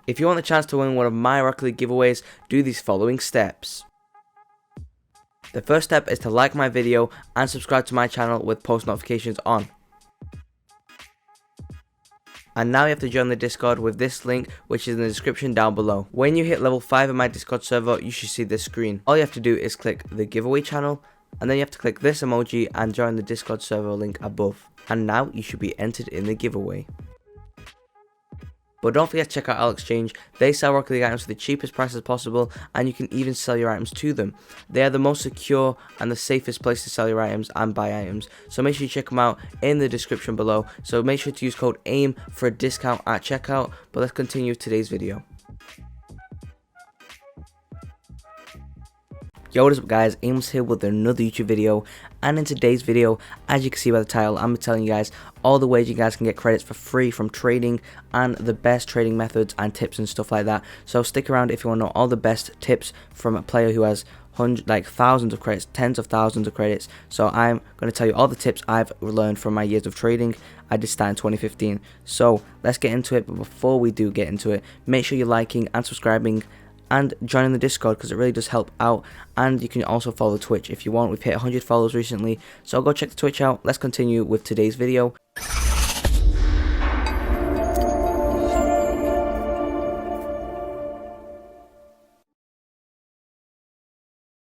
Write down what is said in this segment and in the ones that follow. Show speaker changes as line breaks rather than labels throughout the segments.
If you want the chance to win one of my Rocket League giveaways, do these following steps. The first step is to like my video and subscribe to my channel with post notifications on. And now you have to join the Discord with this link, which is in the description down below. When you hit level 5 in my Discord server, you should see this screen. All you have to do is click the giveaway channel, and then you have to click this emoji and join the Discord server link above. And now you should be entered in the giveaway. But don't forget to check out rlexchange. They sell Rocket League items for the cheapest prices possible, and you can even sell your items to them. They are the most secure and the safest place to sell your items and buy items, so make sure you check them out in the description below. So make sure to use code AIM for a discount at checkout. But let's continue with today's video. Yo, what is up guys, Aim's here with another YouTube video, and in today's video, as you can see by the title, I'm telling you guys all the ways you guys can get credits for free from trading and the best trading methods and tips and stuff like that. So stick around if you want to know all the best tips from a player who has thousands of credits, tens of thousands of credits. So I'm going to tell you all the tips I've learned from my years of trading. I did start in 2015. So let's get into it, but before we do get into it, make sure you're liking and subscribing and joining the Discord, because it really does help out. And you can also follow Twitch if you want. We've hit 100 followers recently, so go check the Twitch out. Let's continue with today's video.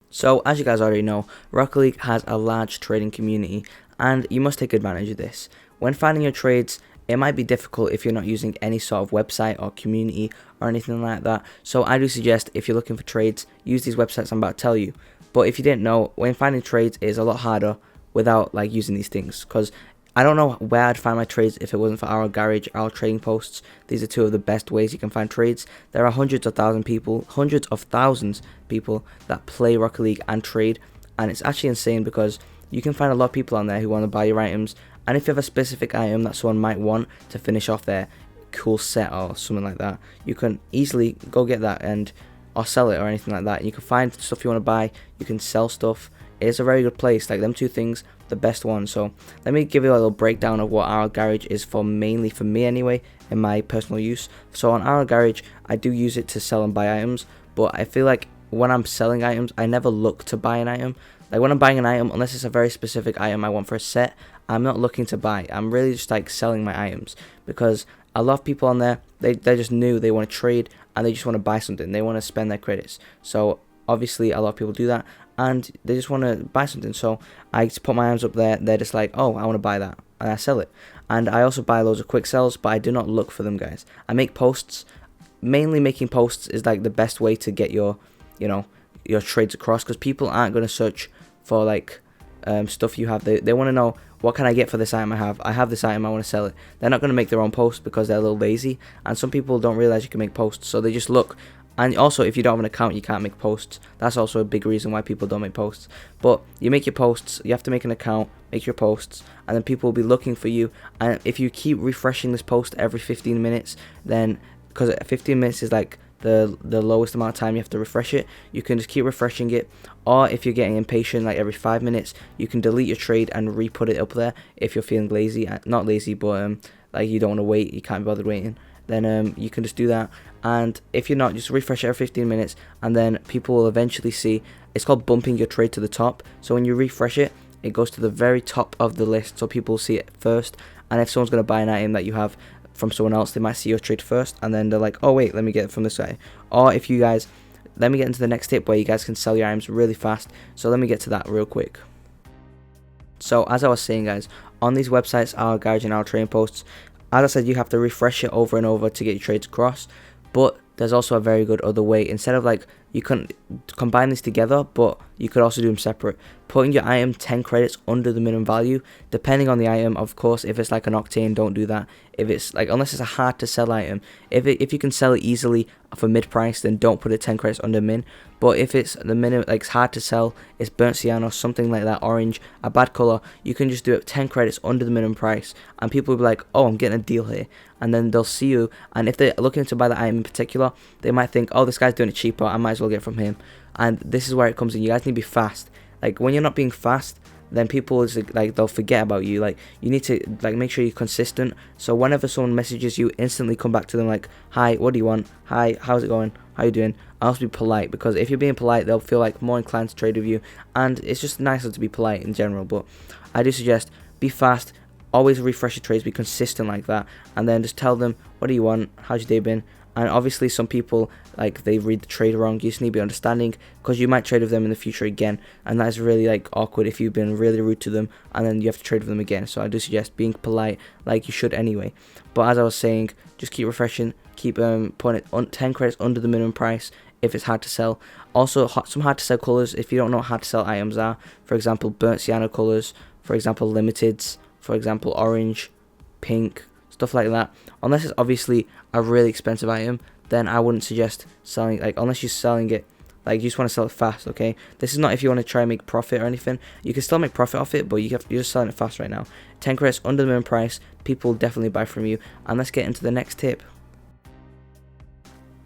So as you guys already know, Rocket League has a large trading community, and you must take advantage of this. When finding your trades, it might be difficult if you're not using any sort of website or community or anything like that. So I do suggest, if you're looking for trades, use these websites I'm about to tell you. But if you didn't know, when finding trades is a lot harder without using these things, because I don't know where I'd find my trades if it wasn't for our garage, our trading posts. These are two of the best ways you can find trades. There are hundreds of thousands people that play Rocket League and trade, and it's actually insane because you can find a lot of people on there who want to buy your items. And if you have a specific item that someone might want to finish off their cool set or something like that, you can easily go get that or sell it or anything like that. You can find stuff you want to buy, you can sell stuff. It is a very good place. Them two things, the best one. So let me give you a little breakdown of what our garage is for, mainly for me anyway, in my personal use. So on our garage, I do use it to sell and buy items, but I feel like when I'm selling items, I never look to buy an item. When I'm buying an item, unless it's a very specific item I want for a set, I'm not looking to buy. I'm really just selling my items, because a lot of people on there, they're just new, they want to trade, and they just want to buy something, they want to spend their credits. So obviously a lot of people do that, and they just want to buy something. So I just put my items up there, they're just like, oh, I want to buy that, and I sell it. And I also buy loads of quick sells, but I do not look for them, guys. I make posts. Mainly making posts is the best way to get your your trades across, because people aren't going to search for stuff you have. They want to know, what can I get for this item I have this item, I want to sell it. They're not going to make their own post because they're a little lazy, and some people don't realize you can make posts, so they just look. And also, if you don't have an account, you can't make posts. That's also a big reason why people don't make posts. But you make your posts, you have to make an account, make your posts, and then people will be looking for you. And if you keep refreshing this post every 15 minutes, then, because 15 minutes is the lowest amount of time you have to refresh it, you can just keep refreshing it. Or if you're getting impatient, every 5 minutes, you can delete your trade and re-put it up there. If you're feeling lazy, not lazy, but you don't want to wait, you can't be bothered waiting, then you can just do that. And if you're not, just refresh it every 15 minutes, and then people will eventually see. It's called bumping your trade to the top. So when you refresh it, it goes to the very top of the list, so people will see it first. And if someone's going to buy an item that you have from someone else, they might see your trade first, and then they're like, oh wait, let me get it from this guy. Or if you guys, let me get into the next tip where you guys can sell your items really fast. So let me get to that real quick. So as I was saying, guys, on these websites, our garage and our trading posts, as I said, you have to refresh it over and over to get your trades across. But there's also a very good other way. Instead of you can combine these together, but you could also do them separate. Putting your item 10 credits under the minimum value, depending on the item, of course. If it's an octane, don't do that. If it's unless it's a hard to sell item, if you can sell it easily for mid price, then don't put it 10 credits under min. But if it's the minimum, it's hard to sell, it's burnt cyano, something like that, orange, a bad color, you can just do it 10 credits under the minimum price, and people will be like, oh, I'm getting a deal here. And then they'll see you, and if they're looking to buy the item in particular, they might think, oh, this guy's doing it cheaper, I might as well get it from him. And this is where it comes in. You guys need to be fast. When you're not being fast, then people is like they'll forget about you. Like you need to like make sure you're consistent. So whenever someone messages you, instantly come back to them like, hi, what do you want? Hi, how's it going? How you doing? Also be polite, because if you're being polite, they'll feel like more inclined to trade with you, and it's just nicer to be polite in general. But I do suggest be fast, always refresh your trades, be consistent like that, and then just tell them, what do you want? How's your day been? And obviously some people, like, they read the trade wrong. You just need to be understanding, because you might trade with them in the future again, and that is really like awkward if you've been really rude to them and then you have to trade with them again. So I do suggest being polite, like you should anyway. But as I was saying, just keep refreshing, keep putting it on 10 credits under the minimum price if it's hard to sell. Also, some hard to sell colors, if you don't know what hard to sell items are, for example burnt sienna colors, for example limiteds, for example orange, pink, stuff like that. Unless it's obviously a really expensive item, then I wouldn't suggest selling, like, unless you're selling it, like, you just want to sell it fast, okay? This is not if you want to try and make profit or anything. You can still make profit off it, but you're just selling it fast right now. 10 credits under the minimum price, people will definitely buy from you. And let's get into the next tip.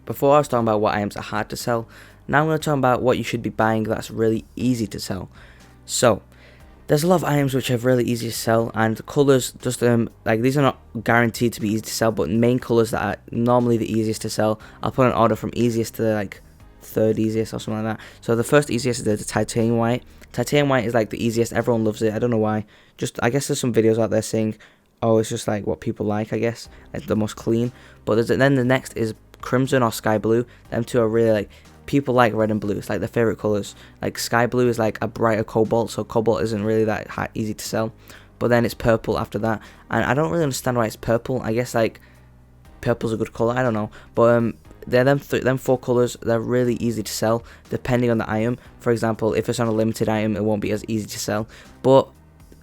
Before I was talking about what items are hard to sell, now I'm going to talk about what you should be buying that's really easy to sell. So, there's a lot of items which are really easy to sell, and colours, just like, these are not guaranteed to be easy to sell, but main colours that are normally the easiest to sell, I'll put an order from easiest to like third easiest or something like that. So the first easiest is the titanium white. Titanium white is like the easiest, everyone loves it, I don't know why. Just, I guess there's some videos out there saying, oh, it's just like what people like, I guess, like the most clean. But then the next is crimson or sky blue. Them two are really, like, people like red and blue, it's like their favorite colors. Like sky blue is like a brighter cobalt, so cobalt isn't really that easy to sell. But then it's purple after that, and I don't really understand why it's purple. I guess like purple's a good color, I don't know. But they're them four colors. They're really easy to sell depending on the item. For example, if it's on a limited item, it won't be as easy to sell. But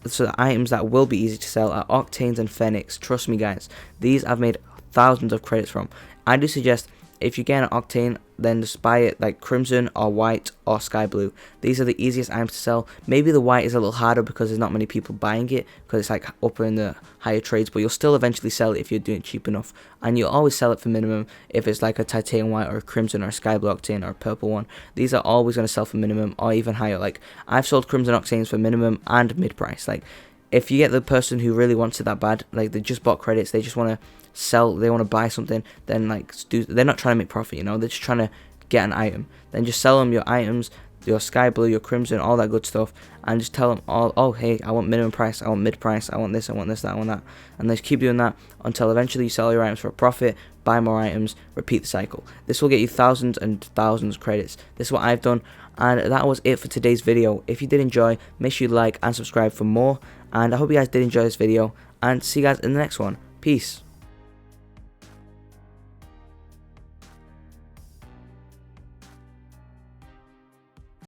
so the items that will be easy to sell are octanes and fennecs. Trust me guys, these I've made thousands of credits from. I do suggest, if you get an octane, then just buy it like crimson or white or sky blue. These are the easiest items to sell. Maybe the white is a little harder because there's not many people buying it, because it's like upper in the higher trades, but you'll still eventually sell it if you're doing it cheap enough. And you'll always sell it for minimum if it's like a titanium white or a crimson or a sky blue octane or a purple one. These are always going to sell for minimum or even higher. Like, I've sold crimson octanes for minimum and mid price. Like, if you get the person who really wants it that bad, like they just bought credits, they just want to sell, they want to buy something, then like they're not trying to make profit, you know, they're just trying to get an item. Then just sell them your items, your sky blue, your crimson, all that good stuff, and just tell them all, oh hey, I want minimum price, I want mid price, I want this, I want this, that, I want that, and just keep doing that until eventually you sell your items for a profit, buy more items, repeat the cycle. This will get you thousands and thousands of credits. This is what I've done, and that was it for today's video. If you did enjoy, make sure you like and subscribe for more, and I hope you guys did enjoy this video, and see you guys in the next one. Peace.